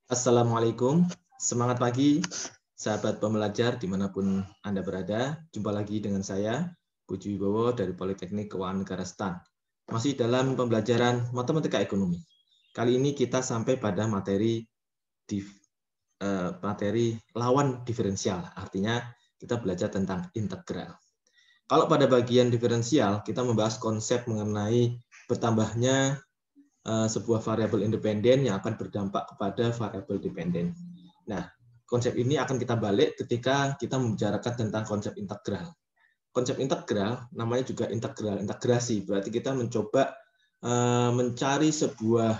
Assalamualaikum, semangat pagi sahabat pembelajar dimanapun Anda berada. Jumpa lagi dengan saya, Puji Wibowo dari Politeknik Keuangan Negara STAN. Masih dalam pembelajaran matematika ekonomi. Kali ini kita sampai pada materi lawan diferensial, artinya kita belajar tentang integral. Kalau pada bagian diferensial, kita membahas konsep mengenai bertambahnya sebuah variabel independen yang akan berdampak kepada variabel dependen. Nah, konsep ini akan kita balik ketika kita membicarakan tentang konsep integral. Konsep integral namanya juga integral integrasi, berarti kita mencoba mencari sebuah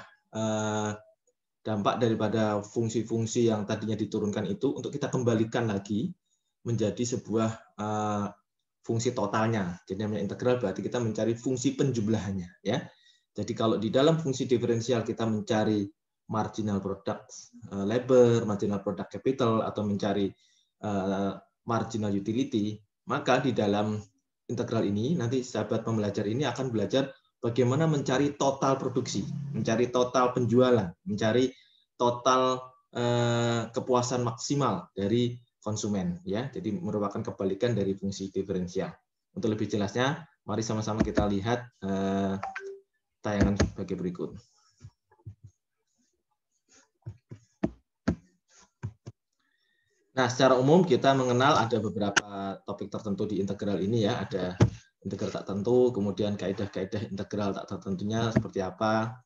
dampak daripada fungsi-fungsi yang tadinya diturunkan itu untuk kita kembalikan lagi menjadi sebuah fungsi totalnya. Jadi namanya integral berarti kita mencari fungsi penjumlahannya, ya. Jadi kalau di dalam fungsi diferensial kita mencari marginal product labor, marginal product capital, atau mencari marginal utility, maka di dalam integral ini nanti sahabat pembelajar ini akan belajar bagaimana mencari total produksi, mencari total penjualan, mencari total kepuasan maksimal dari konsumen, ya. Jadi merupakan kebalikan dari fungsi diferensial. Untuk lebih jelasnya, mari sama-sama kita lihat tayangan sebagai berikut. Nah, secara umum kita mengenal ada beberapa topik tertentu di integral ini, ya. Ada integral tak tentu, kemudian kaidah-kaidah integral tak tertentunya seperti apa.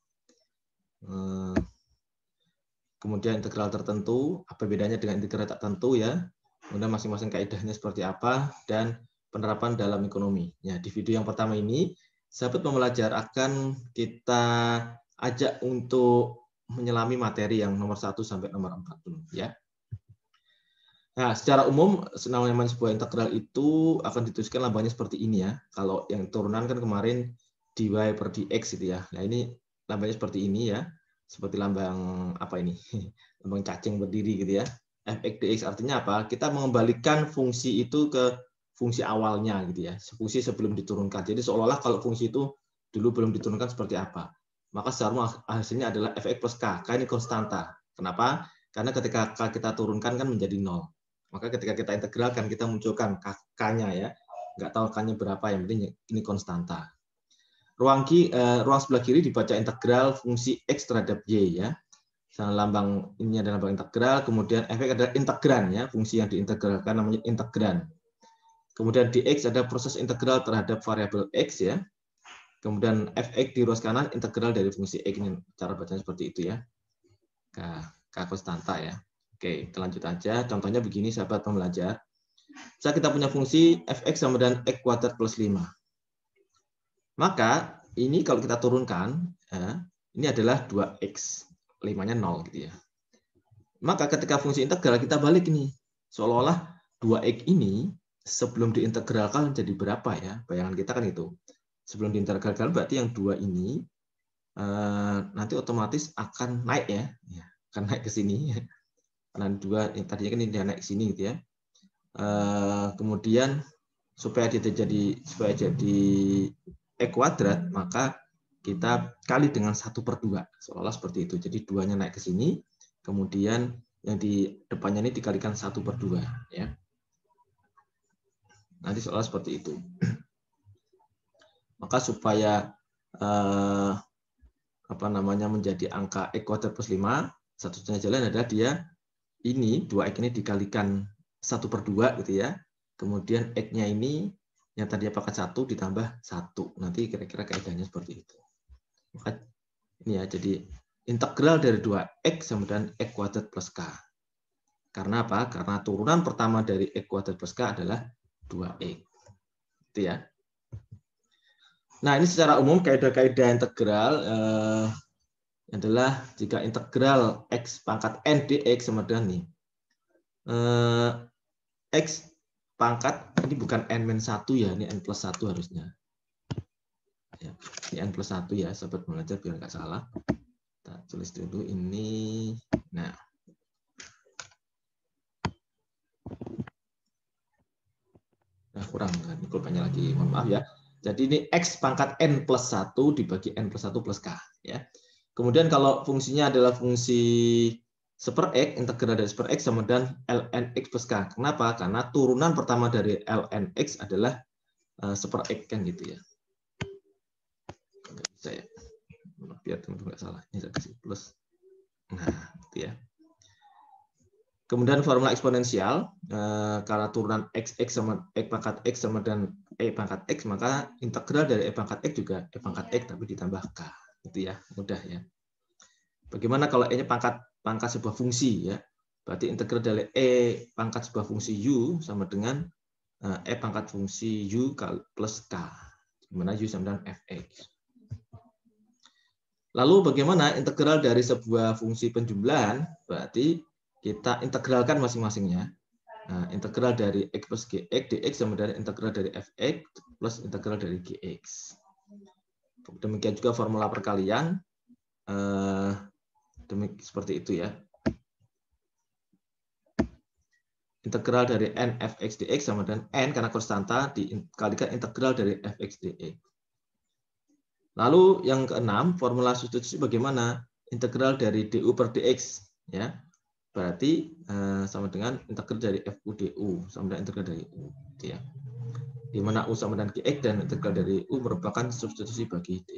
Kemudian integral tertentu, apa bedanya dengan integral tak tentu, ya. Kemudian masing-masing kaidahnya seperti apa, dan penerapan dalam ekonomi. Ya, di video yang pertama ini, sahabat pembelajar akan kita ajak untuk menyelami materi yang nomor 1 sampai nomor 4 dulu, ya. Nah, secara umum namanya sebuah integral itu akan dituliskan lambangnya seperti ini, ya. Kalau yang turunan kan kemarin dy per dx gitu, ya. Nah, ini lambangnya seperti ini, ya. Seperti lambang apa ini? Lambang cacing berdiri gitu, ya. Fx dx artinya apa? Kita mengembalikan fungsi itu ke fungsi awalnya gitu, ya. Fungsi sebelum diturunkan. Jadi seolah-olah kalau fungsi itu dulu belum diturunkan seperti apa. Maka secara hasilnya adalah fx plus k. K ini konstanta. Kenapa? Karena ketika k kita turunkan kan menjadi 0. Maka ketika kita integralkan, kita munculkan k-nya, ya. Nggak tahu k-nya berapa, yang penting ini konstanta. Ruang sebelah kiri dibaca integral fungsi x terhadap y, ya. Lambang ini adalah lambang integral, kemudian fx adalah integran, ya. Fungsi yang diintegralkan namanya integran. Kemudian dx ada proses integral terhadap variabel x, ya. Kemudian fx di ruas kanan integral dari fungsi x, ini cara bacanya seperti itu, ya. K konstanta, ya. Oke, kita lanjut aja. Contohnya begini, sahabat pembelajar. Misalnya kita punya fungsi fx sama dengan x kuadrat plus 5. Maka ini kalau kita turunkan, ya, ini adalah 2x. 5-nya 0 gitu, ya. Maka ketika fungsi integral kita balik ini. Seolah-olah 2x ini sebelum diintegralkan jadi berapa, ya? Bayangan kita kan itu. Sebelum diintegralkan berarti yang 2 ini nanti otomatis akan naik, ya. Akan naik ke sini. Karena 2 yang tadinya kan ini naik ke sini gitu, ya. Kemudian supaya jadi x kuadrat, maka kita kali dengan 1/2, seolah seperti itu. Jadi 2-nya naik ke sini, kemudian yang di depannya ini dikalikan 1/2, ya. Nanti seolah seperti itu. Maka supaya menjadi angka x kuadrat plus 5, satu-satunya jalan adalah dia ini 2x ini dikalikan 1/2 gitu, ya. Kemudian x-nya ini yang tadinya pangkat 1 ditambah 1. Nanti kira-kira kaidahnya seperti itu. Maka ini, ya, jadi integral dari 2x sama dengan x kuadrat plus k. Karena apa? Karena turunan pertama dari x kuadrat plus k adalah 2x. Itu, ya. Nah, ini secara umum kaidah-kaidah integral adalah jika integral x pangkat n dx sama dengan nih. X pangkat, ini bukan n-1, ya, ini n+1 harusnya. Ya, ini n+1, ya, sahabat belajar, biar nggak salah. Kita tulis dulu ini. Nah, kurang kan, kurangnya lagi, mohon maaf, ya. Jadi ini x pangkat n+1 dibagi n+1 plus k, ya. Kemudian kalau fungsinya adalah fungsi 1/x, integral dari 1/x sama dengan ln x plus k. Kenapa? Karena turunan pertama dari ln x adalah 1/x kan gitu ya. Bisa ya. Biar teman-teman nggak salah. Ini saya kasih plus. Nah, gitu ya. Kemudian formula eksponensial, karena turunan x sama x pangkat x sama dengan e pangkat x, maka integral dari e pangkat x juga e pangkat x tapi ditambah k. Gitu ya, mudah ya. Bagaimana kalau e-nya pangkat sebuah fungsi ya? Berarti integral dari e pangkat sebuah fungsi u sama dengan e pangkat fungsi u plus k, di mana u sama dengan fx. Lalu bagaimana integral dari sebuah fungsi penjumlahan? Berarti kita integralkan masing-masingnya. Nah, integral dari x plus gx dx sama dengan integral dari fx plus integral dari gx. Demikian juga formula perkalian. Seperti itu ya. Integral dari n fx dx sama dengan n karena konstanta dikalikan integral dari fx dx. Lalu yang keenam, formula substitusi bagaimana? Integral dari du per dx ya. Berarti sama dengan integral dari fu du sama dengan integral dari u gitu ya. Di mana u sama dengan gx dan integral dari u merupakan substitusi bagi d.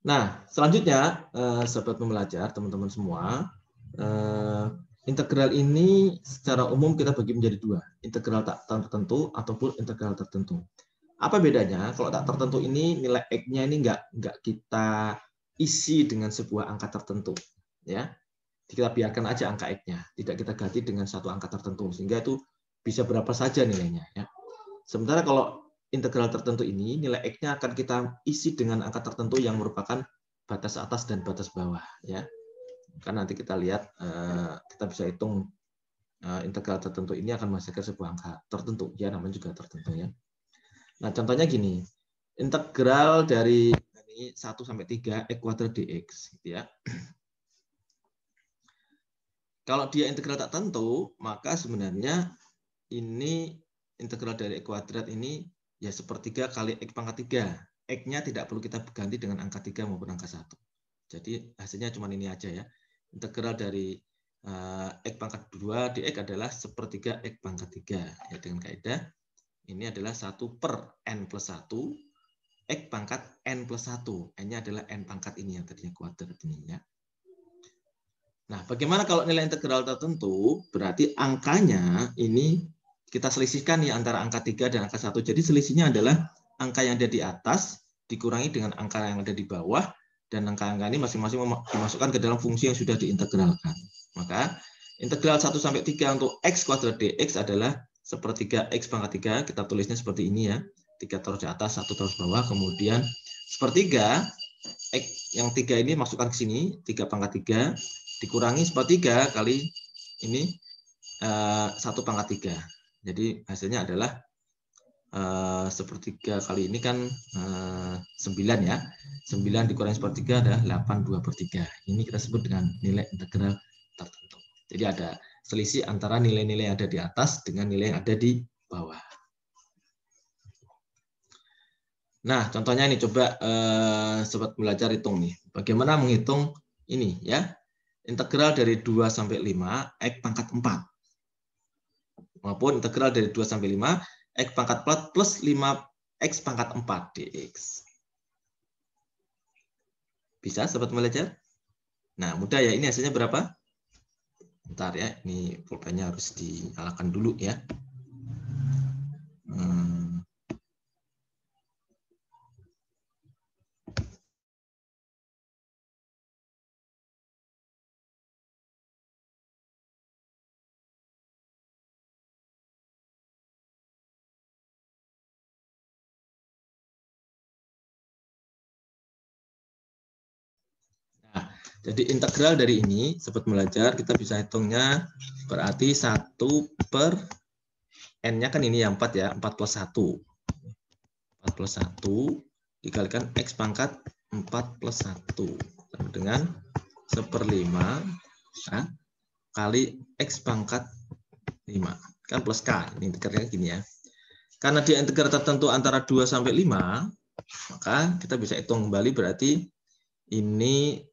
Nah, selanjutnya sahabat pembelajar, teman-teman semua, integral ini secara umum kita bagi menjadi dua, integral tak tertentu ataupun integral tertentu. Apa bedanya? Kalau tak tertentu ini nilai x-nya ini nggak kita isi dengan sebuah angka tertentu, ya. Kita biarkan aja angka x-nya, tidak kita ganti dengan satu angka tertentu, sehingga itu bisa berapa saja nilainya. Ya. Sementara kalau integral tertentu ini nilai x-nya akan kita isi dengan angka tertentu yang merupakan batas atas dan batas bawah, ya. Kan nanti kita lihat, kita bisa hitung integral tertentu ini akan menghasilkan sebuah angka tertentu, ya namanya juga tertentu ya. Nah, contohnya gini, integral dari ini 1 sampai 3 x kuadrat dx, gitu ya. Kalau dia integral tak tentu, maka sebenarnya ini integral dari x kuadrat ini ya sepertiga kali x pangkat 3. X-nya tidak perlu kita ganti dengan angka 3 maupun angka 1. Jadi hasilnya cuma ini aja ya. Integral dari x pangkat 2 dx adalah sepertiga x pangkat 3. Ya, dengan kaidah ini adalah 1 per n plus 1 x pangkat n plus 1. N-nya adalah n pangkat ini yang tadinya kuadrat ini ya. Nah, bagaimana kalau nilai integral tertentu? Berarti angkanya ini kita selisihkan ya antara angka 3 dan angka 1. Jadi selisihnya adalah angka yang ada di atas dikurangi dengan angka yang ada di bawah, dan angka-angka ini masing-masing dimasukkan ke dalam fungsi yang sudah diintegralkan. Maka integral 1 sampai 3 untuk x kuadrat dx adalah sepertiga x pangkat 3. Kita tulisnya seperti ini ya. 3 taruh di atas, 1 taruh di bawah, kemudian sepertiga x yang 3 ini masukkan ke sini, 3 pangkat 3 dikurangi sepertiga kali ini 1 pangkat 3. Jadi hasilnya adalah sepertiga kali ini kan 9 ya. 9 dikurangi sepertiga adalah 8/2/3. Ini kita sebut dengan nilai integral tertentu. Jadi ada selisih antara nilai-nilai yang ada di atas dengan nilai yang ada di bawah. Nah, contohnya ini coba sobat belajar hitung nih. Bagaimana menghitung ini ya? Integral dari 2 sampai 5 x pangkat 4. Maupun integral dari 2 sampai 5 x pangkat 4 plus 5 x pangkat 4 dx. Bisa sobat belajar? Nah, mudah ya. Ini hasilnya berapa? Bentar ya, ini pulpennya harus dinyalakan dulu ya. Jadi integral dari ini, sobat belajar, kita bisa hitungnya berarti 1 per n-nya kan ini yang 4 ya, 4 plus 1. 4 plus 1 dikalikan x pangkat 4 plus 1 sama dengan 1/5 ya, kali x pangkat 5. Kan plus k, ini integralnya gini ya. Karena dia integral tertentu antara 2 sampai 5, maka kita bisa hitung kembali berarti ini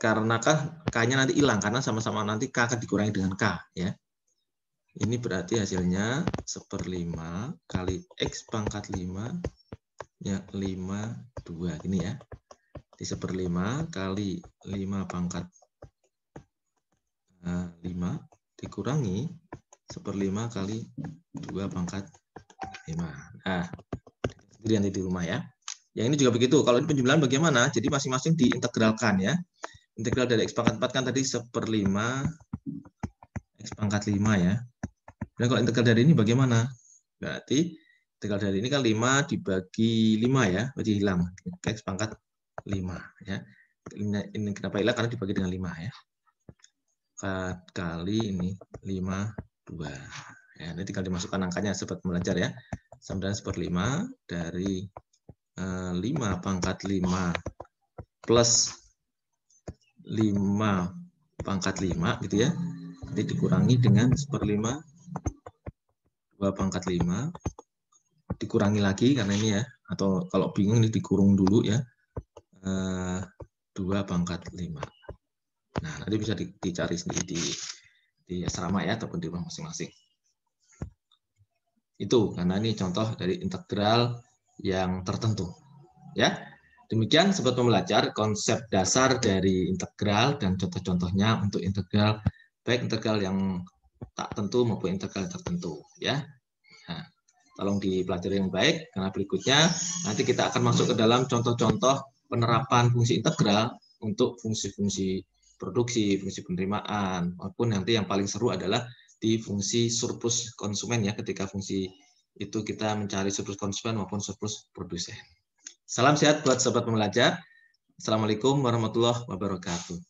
Karena K-nya nanti hilang, karena sama-sama nanti K akan dikurangi dengan K. Ya. Ini berarti hasilnya 1/5 kali X pangkat 5, ya 52. Gini ya. Di 1/5 kali 5 pangkat 5 dikurangi 1/5 kali 2 pangkat 5. Nah, sendiri nanti di rumah ya. Yang ini juga begitu. Kalau ini penjumlahan bagaimana? Jadi masing-masing diintegralkan ya. Integral dari X pangkat 4 kan tadi 1/5 X pangkat 5 ya. Dan kalau integral dari ini bagaimana? Berarti integral dari ini kan 5 dibagi 5 ya, berarti hilang. X pangkat 5 ya. Ini kenapa hilang? Karena dibagi dengan 5 ya. Kali ini 5, 2. Ya, ini tinggal dimasukkan angkanya sobat belajar ya. Sama dengan 1/5 dari 5 pangkat 5 plus 5 pangkat 5 gitu ya. Jadi dikurangi dengan 1/5 2 pangkat 5 dikurangi lagi karena ini ya, atau kalau bingung ini dikurung dulu ya, 2 pangkat 5. Nah, nanti bisa dicari sendiri di asrama ya, ataupun di rumah masing-masing. Itu karena ini contoh dari integral yang tertentu ya. Demikian sobat pembelajar konsep dasar dari integral dan contoh-contohnya untuk integral, baik integral yang tak tentu maupun integral tertentu ya. Nah, tolong dipelajari yang baik karena berikutnya nanti kita akan masuk ke dalam contoh-contoh penerapan fungsi integral untuk fungsi-fungsi produksi, fungsi penerimaan, maupun nanti yang paling seru adalah di fungsi surplus konsumen ya, ketika fungsi itu kita mencari surplus konsumen maupun surplus produsen. Salam sehat buat sobat pembelajar. Assalamualaikum warahmatullahi wabarakatuh.